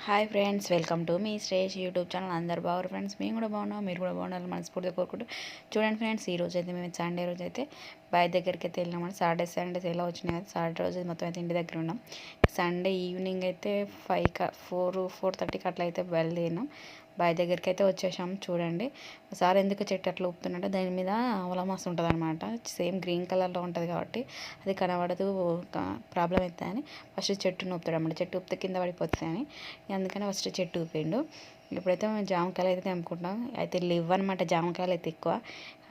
Hi friends, welcome to me Shresh YouTube channel. అందరు బాగున్నారు friends, మేము కూడా బాగున్నాం, మీరు కూడా బాగున్నారు మనస్ఫూర్తిగా కోరుకుంటూ. చూడండి ఫ్రెండ్స్, ఈ రోజు అయితే మేము సండే రోజు అయితే బాయ్ దగ్గరికి అయితే వెళ్ళినామని. సాటర్డే సండేస్ ఎలా వచ్చినాయి కదా, సాటర్డే రోజు మొత్తం అయితే ఇంటి దగ్గర ఉన్నాం. సండే ఈవినింగ్ అయితే 4:30కి అట్లా అయితే బయలుదేరినాం. బాయ్ దగ్గరికి అయితే వచ్చేసాం. చూడండి సార్ ఎందుకు చెట్టు అట్లా ఊపుతున్నట్టే, దాని మీద అవలమాస్ ఉంటుంది అనమాట. సేమ్ గ్రీన్ కలర్లో ఉంటుంది కాబట్టి అది కనబడదు, ప్రాబ్లం అవుతుందని ఫస్ట్ చెట్టును ఊపుతాడు అన్నమాట. చెట్టు ఊపితే కింద పడిపోతుంది అని, అందుకని ఫస్ట్ చెట్టు ఊపిండు. ఇప్పుడైతే మేము జామకాయలు అయితే తెంపుకుంటాం. అయితే లేవు అనమాట జామకాయలు అయితే ఎక్కువ,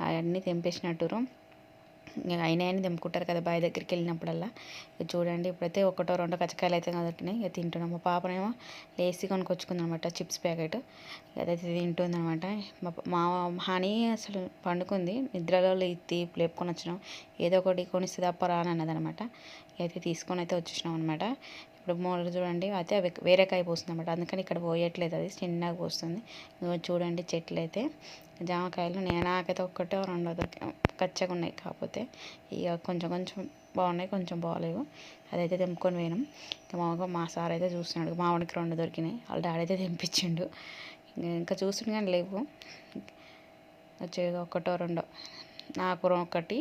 అవన్నీ తెంపేసినట్టురు. అయినాయని తెంపుకుంటారు కదా బావి దగ్గరికి వెళ్ళినప్పుడల్లా. చూడండి ఇప్పుడైతే ఒకటో రెండో కచ్చకాయలు అయితే కదటినాయి, ఇక తింటున్నాం. మా పాపనేమో లేసి కొనుక్కొచ్చుకుంది అనమాట చిప్స్ ప్యాకెట్, అదైతే తింటుంది అనమాట. మా హనీ అసలు పండుకుంది, నిద్రలో లేపుకొని వచ్చినాం. ఏదో ఒకటి కొనిస్తే తప్ప రానన్నది అనమాట. అయితే తీసుకొని అయితే వచ్చేసినాం అనమాట. ఇప్పుడు మూడు చూడండి అయితే అవి వేరే కాయ పోస్తుంది అనమాట, అందుకని ఇక్కడ పోయట్లేదు, అది చిన్నగా పోస్తుంది. చూడండి చెట్లు అయితే జామకాయలు నాకైతే ఒక్కటో రెండో కచ్చగా ఉన్నాయి, కాకపోతే ఇక కొంచెం కొంచెం బాగున్నాయి, కొంచెం బాగాలేవు. అదైతే తెంపుకొని పోయినాం. మా సార్ అయితే చూస్తున్నాడు, మావాడికి 2 దొరికినాయి, వాళ్ళ డాడీ అయితే తెంపించిండు. ఇంకా చూస్తుండే కానీ లేవు, వచ్చేది ఒకటో రెండో. నాకు ఒకటి,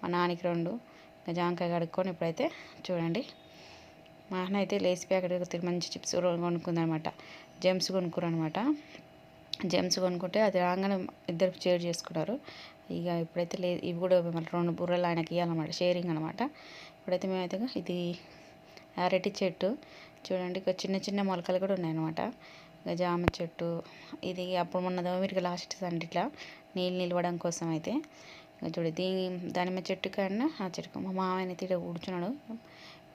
మా నాన్నకి 2. ఇంకా జామకాయ కడుక్కొని ఇప్పుడైతే చూడండి మా అన్న అయితే లేస్ ప్యాకెట్ మంచి చిప్స్ కొనుక్కుందనమాట. జెమ్స్ కొనుక్కురనమాట. జెమ్స్ కొనుక్కుంటే అది రాగానే ఇద్దరు షేర్ చేసుకున్నారు. ఇక ఇప్పుడైతే ఇవి కూడా మళ్ళీ 2 బుర్రలు ఆయనకి ఇవ్వాలన్నమాట, షేరింగ్ అనమాట. ఇప్పుడైతే మేమైతే ఇది అరటి చెట్టు చూడండి, ఇక చిన్న చిన్న మొలకలు కూడా ఉన్నాయన్నమాట. ఇక జామ చెట్టు ఇది అప్పుడు మొన్న మీరు లాస్ట్ సండే ఇట్లా నీళ్ళు నిలవడం కోసం అయితే చూడు దానిమ్మ చెట్టు కన్నా ఆ చెట్టు మా మామయ్య అయితే ఇక్కడ కూర్చున్నాడు.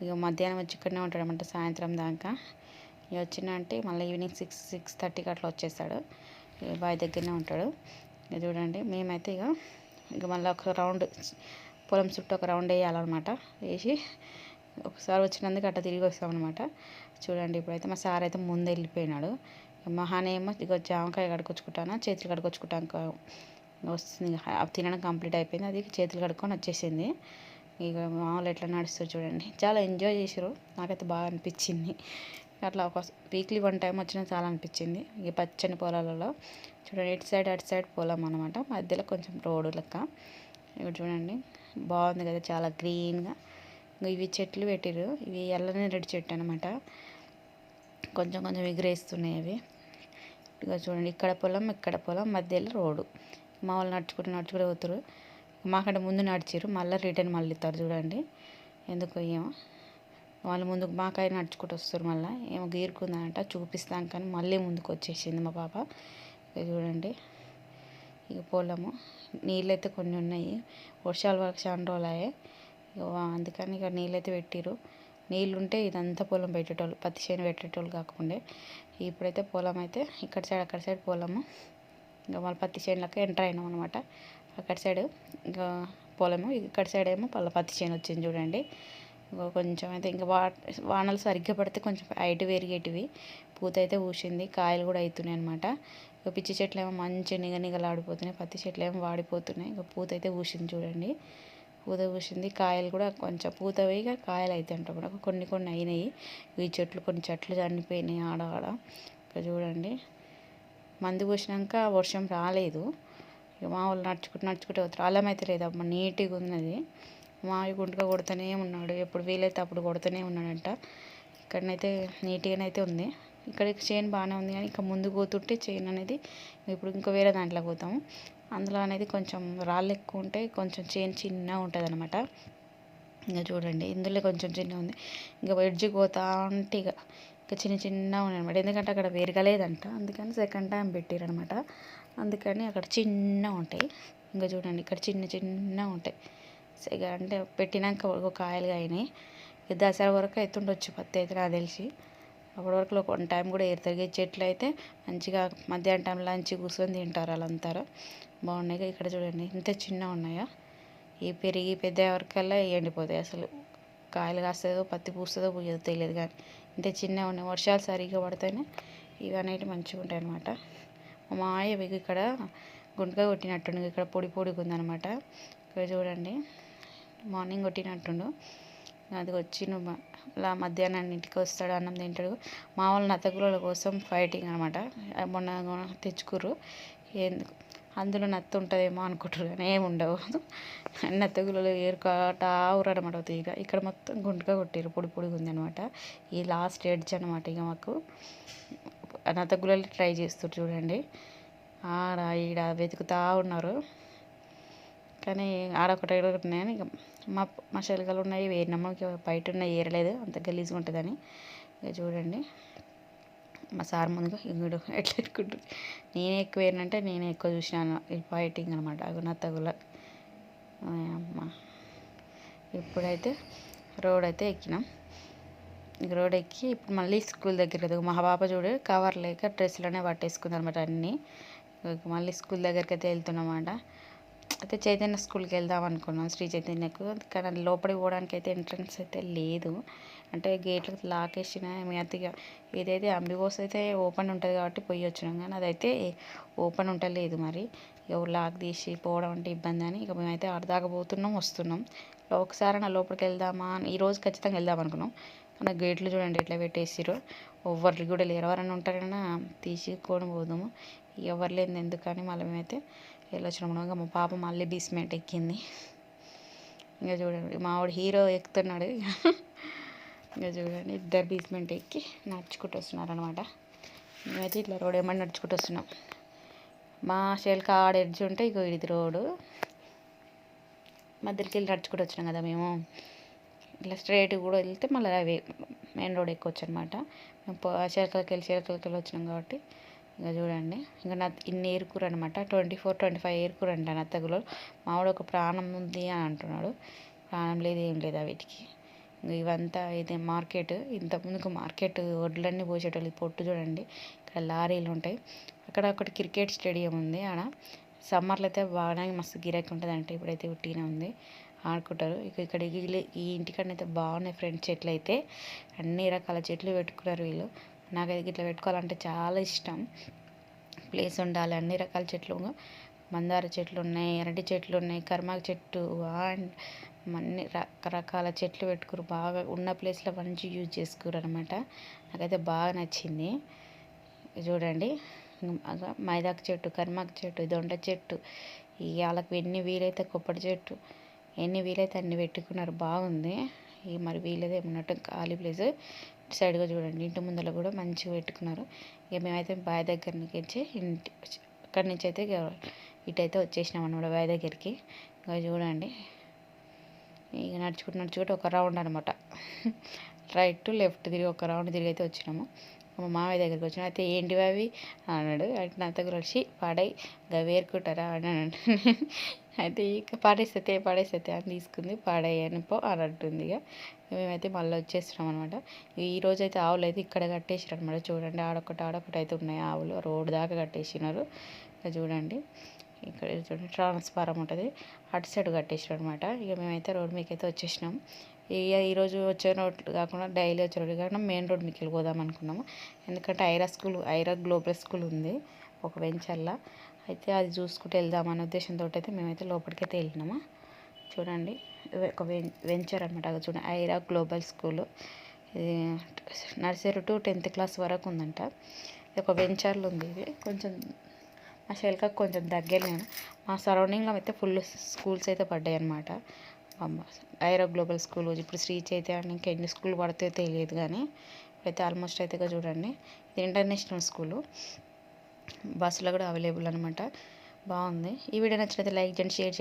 ఇక మధ్యాహ్నం వచ్చి ఇక్కడనే ఉంటాడు అన్నమాట, సాయంత్రం దాకా. ఇక వచ్చిందంటే మళ్ళీ ఈవినింగ్ 6:30కి అట్లా వచ్చేస్తాడు. బావి దగ్గరనే ఉంటాడు. ఇక చూడండి మేమైతే ఇక మళ్ళీ ఒక రౌండ్ పొలం చుట్టూ ఒక రౌండ్ వేయాలన్నమాట. వేసి ఒకసారి వచ్చినందుకు అట్లా తిరిగి వస్తామన్నమాట. చూడండి ఇప్పుడైతే మా సార్ అయితే ముందు వెళ్ళిపోయినాడు. మహానేమో ఇక జామకాయ కడుకొచ్చుకుంటాను, చేతులు కడుకొచ్చుకుంటాను వస్తుంది. తినడం కంప్లీట్ అయిపోయింది, అది చేతులు కడుక్కొని వచ్చేసింది. ఇక మామూలు ఎట్లా నడుస్తారు చూడండి, చాలా ఎంజాయ్ చేసారు. నాకైతే బాగా అనిపించింది. అట్లా ఒక వీక్లీ 1 టైం వచ్చినా చాలా అనిపించింది. ఈ పచ్చని పొలాలలో చూడండి, ఇటు సైడ్ అటు సైడ్ పొలం అనమాట, మధ్యలో కొంచెం రోడ్డు లెక్క. ఇక్కడ చూడండి బాగుంది కదా, చాలా గ్రీన్గా. ఇవి చెట్లు పెట్టిరు, ఇవి ఎల్లనేరేడు చెట్టు అనమాట, కొంచెం కొంచెం ఎగిరేస్తున్నాయి అవి. ఇక చూడండి ఇక్కడ పొలం మధ్యలో రోడ్డు. మా వాళ్ళు నడుచుకుంటూ పోతారు. మాకంటే ముందు నడిచారు, మళ్ళీ రిటర్న్ మళ్ళీ ఇస్తారు. చూడండి ఎందుకు ఏమో వాళ్ళు ముందుకు మాకై నడుచుకుంటూ వస్తారు. మళ్ళీ ఏమో గీరుకుందంట, చూపిస్తాం కానీ మళ్ళీ ముందుకు వచ్చేసింది మా పాప. ఇక చూడండి ఇక పొలము నీళ్ళైతే కొన్ని ఉన్నాయి, వర్షాలు చాలా రోజులయ్యాయి. ఇక అందుకని ఇక నీళ్ళైతే పెట్టిరు. నీళ్ళు ఉంటే ఇదంతా పొలం పెట్టేటోళ్ళు, పత్తి చేను పెట్టేటోళ్ళు కాకుండా. ఇప్పుడైతే పొలం అయితే ఇక్కడ సైడ్ అక్కడ సైడ్ పొలము. ఇంకా మళ్ళీ పత్తి చేనులకు ఎంటర్ అయినాం అనమాట. అక్కడ సైడ్ ఇంకా పొలము, ఇక్కడ సైడ్ ఏమో పత్తి చేను వచ్చింది చూడండి. ఇంకా కొంచెం అయితే ఇంకా వానలు సరిగ్గా పడితే కొంచెం హైట్ పెరిగేటివి. పూత అయితే పూసింది, కాయలు కూడా అవుతున్నాయి అనమాట. ఇక పిచ్చి చెట్లు ఏమో మంచి నిగనిగలాడిపోతున్నాయి, పత్తి చెట్లు ఏమో వాడిపోతున్నాయి. ఇక పూత అయితే పూసింది చూడండి, పూత పూసింది. కాయలు కూడా కొంచెం పూత వేయగా కాయలు అయితే అంటారు, కొన్ని కొన్ని అయినాయి. ఈ చెట్లు కొన్ని చెట్లు చనిపోయినాయి ఆడ. ఇక చూడండి మందు పోసినాక వర్షం రాలేదు. ఇక మా వాళ్ళు నడుచుకుంటూ పోతారు. అల్లం అయితే లేదు అమ్మ, నీట్గా ఉన్నది. మావి గుంటగా కొడుతూనే ఉన్నాడు, ఎప్పుడు వీలైతే అప్పుడు కొడుతూనే ఉన్నాడంట. ఇక్కడనైతే నీట్గానే అయితే ఉంది. ఇక్కడ చేను బాగానే ఉంది, కానీ ఇంకా ముందు పోతుంటే చేను అనేది ఇప్పుడు ఇంకా వేరే దాంట్లో పోతాము. అందులో అనేది కొంచెం రాళ్ళు ఎక్కువ ఉంటాయి, కొంచెం చేను చిన్నగా ఉంటుంది అనమాట. ఇంకా చూడండి ఇందులో కొంచెం చిన్న ఉంది. ఇంకా ఎడ్జ్కి పోతా ఉంటే ఇంకా చిన్న చిన్నగా ఉన్నాయి అనమాట, ఎందుకంటే అక్కడ పెరగలేదంట, అందుకని సెకండ్ టైం పెట్టారనమాట. అందుకని అక్కడ చిన్నగా ఉంటాయి. ఇంకా చూడండి ఇక్కడ చిన్న చిన్నగా ఉంటాయి. ఇక అంటే పెట్టినాక ఒక కాయలుగా అయినాయి. దసరా వరకు అయితే ఉండొచ్చు పత్తి అయితే నాకు తెలిసి, అప్పటి వరకు 1 టైం కూడా ఏరుతారు. చెట్లు అయితే మంచిగా మధ్యాహ్నం టైం లంచ్ కూర్చొని తింటారు వాళ్ళంతారు, బాగున్నాయి. ఇక్కడ చూడండి ఇంత చిన్నగా ఉన్నాయా, ఈ పెరిగి పెద్ద వరకల్లా ఎండిపోతాయి. అసలు కాయలు కాస్తుందో పత్తి పూస్తుందో పూయదో తెలియదు, కానీ ఇంత చిన్నగా ఉన్నాయి. వర్షాలు సరిగ్గా పడితేనే ఇవి అనేవి మంచిగా ఉంటాయి అన్నమాట. మా మాయ ఇక్కడ గుంటగా కొట్టినట్టుండు, ఇక్కడ పొడి పొడిగా ఉందనమాట. ఇక్కడ చూడండి మార్నింగ్ కొట్టినట్టుండు. అది వచ్చి నువ్వు అలా మధ్యాహ్నాన్నింటికి వస్తాడు, అన్నం తింటాడు. మా వాళ్ళ నత్తగుల్లల కోసం ఫైటింగ్ అనమాట. మొన్న తెచ్చుకుర్రు. ఎందుకు అందులో నత్త ఉంటుందేమో అనుకుంటారు కానీ ఏమి ఉండవు. నత్తగుల్లలు ఏరుకాట ఊరనమాట తీగ. ఇక్కడ మొత్తం గుంటుగా కొట్టారు, పొడి పొడిగా ఉంది అనమాట. ఈ లాస్ట్ ఎడ్జ్ అనమాట. ఇక మాకు నత్తగుల్లలు ట్రై చేస్తారు చూడండి. ఆడ ఈడ వెతుకుతా ఉన్నారు కానీ ఆడొకటి ఉన్నాయని ఇక మా శలకలు ఉన్నాయి వేరినమ్మ. బయట ఉన్నాయి ఏరలేదు, అంత గలీజ్గా ఉంటుందని. ఇక చూడండి మా సార్ ముందుగా ఇంగుడు ఎట్లా ఎత్తుకుంటుంది. నేనే ఎక్కువ ఏరినంటే నేనే ఎక్కువ చూసినాను ఈ ఫైటింగ్ అనమాట. అవి నత్తగుల్ల అమ్మ. ఇప్పుడైతే రోడ్ అయితే ఎక్కినాం. రోడ్ ఎక్కి ఇప్పుడు మళ్ళీ స్కూల్ దగ్గర కదా మా పాప చూడు కవర్ లేక డ్రెస్సులోనే పట్టేసుకుంది అనమాట అన్నీ. మళ్ళీ స్కూల్ దగ్గరికి అయితే వెళ్తున్నమాట. అయితే చైతన్య స్కూల్కి వెళ్దాం అనుకున్నాం, శ్రీ చైతన్యకు. కానీ లోపలికి పోవడానికి అయితే ఎంట్రన్స్ అయితే లేదు, అంటే గేట్లకు లాక్ వేసిన. అతిగా ఏదైతే అంబిగోస్ అయితే ఓపెన్ ఉంటుంది కాబట్టి పోయి వచ్చినాం, కానీ అదైతే ఓపెన్ ఉంటలేదు. మరి ఎవరు లాక్ తీసి పోవడం అంటే ఇబ్బంది అని ఇక మేమైతే అర్ధాక పోతున్నాం వస్తున్నాం. ఒకసారి నా లోపలికి వెళ్దామా అని ఈరోజు ఖచ్చితంగా వెళ్దాం అనుకున్నాం. కానీ గేట్లు చూడండి ఎట్లా పెట్టేసారు, ఎవరికి కూడా లేరు. ఎవరైనా ఉంటారైనా తీసుకొని పోదాము, ఎవరు లేదు ఎందుకని మళ్ళీ మేమైతే వెళ్ళొచ్చినాము. మా పాప మళ్ళీ బేస్మెంట్ ఎక్కింది. ఇంకా చూడండి మావాడు హీరో ఎక్కుతున్నాడు. ఇంకా చూడండి ఇద్దరు బేస్మెంట్ ఎక్కి నడుచుకుంటూ వస్తున్నారు అనమాట. మేమైతే ఇట్లా రోడ్ ఏమన్నా నడుచుకుంటూ వస్తున్నాం. మా షెల్క ఆడ ఎడ్జ్ ఉంటే ఇగో ఇది రోడ్డు మధ్యలోకి వెళ్ళి నడుచుకుంటూ వచ్చినాం కదా మేము. ఇట్లా స్ట్రైట్ కూడా వెళ్తే మళ్ళీ అవి మెయిన్ రోడ్ ఎక్కొచ్చు అనమాట. మేము చిలకలకి వెళ్ళి వచ్చినాం కాబట్టి ఇంకా చూడండి. ఇంకా ఇన్ని ఏరుకూర అనమాట. 24-25 ఏరుకూర అంట నత్తగులో. మావాడు ఒక ప్రాణం ఉంది అని అంటున్నాడు. ప్రాణం లేదు ఏం లేదు వీటికి. ఇంకా ఇవంతా ఇది మార్కెట్. ఇంతకుముందుకు మార్కెట్ వడ్లన్నీ పోసేటోళ్ళు. పొట్టు చూడండి, ఇక్కడ లారీలు ఉంటాయి. అక్కడ ఒకటి క్రికెట్ స్టేడియం ఉంది. ఆడ సమ్మర్లో అయితే బాగానే మస్తు గిరాకీ ఉంటుంది అంటే, ఇప్పుడైతే ఉట్టిగానే ఉంది, ఆడుకుంటారు. ఇక ఇక్కడ ఈ ఇంటికాడనైతే బాగున్నాయి ఫ్రెండ్స్. చెట్లు అయితే అన్ని రకాల చెట్లు పెట్టుకున్నారు వీళ్ళు. నాకైతే ఇట్లా పెట్టుకోవాలంటే చాలా ఇష్టం. ప్లేస్ ఉండాలి, అన్ని రకాల చెట్లు, మందార చెట్లు ఉన్నాయి, అరటి చెట్లు ఉన్నాయి, కర్మాకు చెట్టు అండ్ అన్ని రకరకాల చెట్లు పెట్టుకురు. బాగా ఉన్న ప్లేస్లో మంచి యూజ్ చేసుకురు అనమాట. నాకైతే బాగా నచ్చింది. చూడండి మైదాకు చెట్టు, కర్మాకు చెట్టు, దొండ చెట్టు, ఈ వాళ్ళకి ఎన్ని వీలైతే కొబ్బరి చెట్టు, ఎన్ని వీలైతే అన్ని పెట్టుకున్నారు. బాగుంది. ఈ మరి వీలైతే ఏమన్నట్టు ఖాళీ ప్లేస్ సైడ్గా చూడండి. ఇంటి ముందర కూడా మంచిగా పెట్టుకున్నారు. ఇక మేమైతే బావి దగ్గర నుంచి అక్కడి నుంచి అయితే ఇటైతే వచ్చేసినాం అనమాట బావి దగ్గరికి. ఇక చూడండి ఇక నడుచుకుంటూ ఒక రౌండ్ అనమాట, రైట్ టు లెఫ్ట్ తిరిగి ఒక రౌండ్ తిరిగి అయితే వచ్చినాము. మా మామయ్య దగ్గరికి వచ్చినా. అయితే ఏంటివి అవి అన్నాడు. అంటే నా దగ్గర వచ్చి పాడై వేరుకుంటారా అని అన్నాడు. అయితే ఇక పడేస్తే అని తీసుకుంది. పాడయ్యాను పో అని అంటుంది. ఇక మేమైతే మళ్ళీ వచ్చేస్తున్నాం అనమాట. ఈరోజు అయితే ఆవులు అయితే ఇక్కడ కట్టేసారు అనమాట. చూడండి ఆడొకటి అయితే ఉన్నాయి ఆవులు, రోడ్డు దాకా కట్టేసినారు. ఇక చూడండి ఇక్కడ చూడండి ట్రాన్స్ఫారం ఉంటుంది, అటు సైడ్ కట్టేసారు అనమాట. ఇక మేమైతే రోడ్ మీకు అయితే వచ్చేసినాం. ఇక ఈరోజు వచ్చే రోడ్ కాకుండా డైలీ వచ్చే రోడ్ కాకుండా మెయిన్ రోడ్ మీకు వెళ్ళిపోదాం అనుకున్నాము. ఎందుకంటే ఐరా గ్లోబల్ స్కూల్ ఉంది ఒక వెంచర్లా. అయితే అది చూసుకుంటూ వెళ్దామనే ఉద్దేశంతో అయితే మేమైతే లోపలికి అయితే వెళ్ళినాము. చూడండి ఒక వెంచర్ అనమాట. అది చూడండి ఐరా గ్లోబల్ స్కూల్. ఇది నర్సరీ టు 10th క్లాస్ వరకు ఉందంట. ఇది ఒక వెంచర్లో ఉంది. ఇది కొంచెం మా శెల్కకు కొంచెం దగ్గరనే. మా సరౌండింగ్లో అయితే ఫుల్ స్కూల్స్ అయితే పడ్డాయి అనమాట. ఐరా గ్లోబల్ స్కూల్, ఇప్పుడు శ్రీ చైతన్య, ఇంకా ఎన్ని స్కూల్ పడితే తెలియదు కానీ ఇప్పుడైతే ఆల్మోస్ట్ అయితే చూడండి ఇది ఇంటర్నేషనల్ స్కూలు. బస్సులో కూడా అవైలబుల్ అనమాట. బాగుంది. ఈ వీడియో నచ్చినైతే లైక్ చేయండి, షేర్ చేయండి.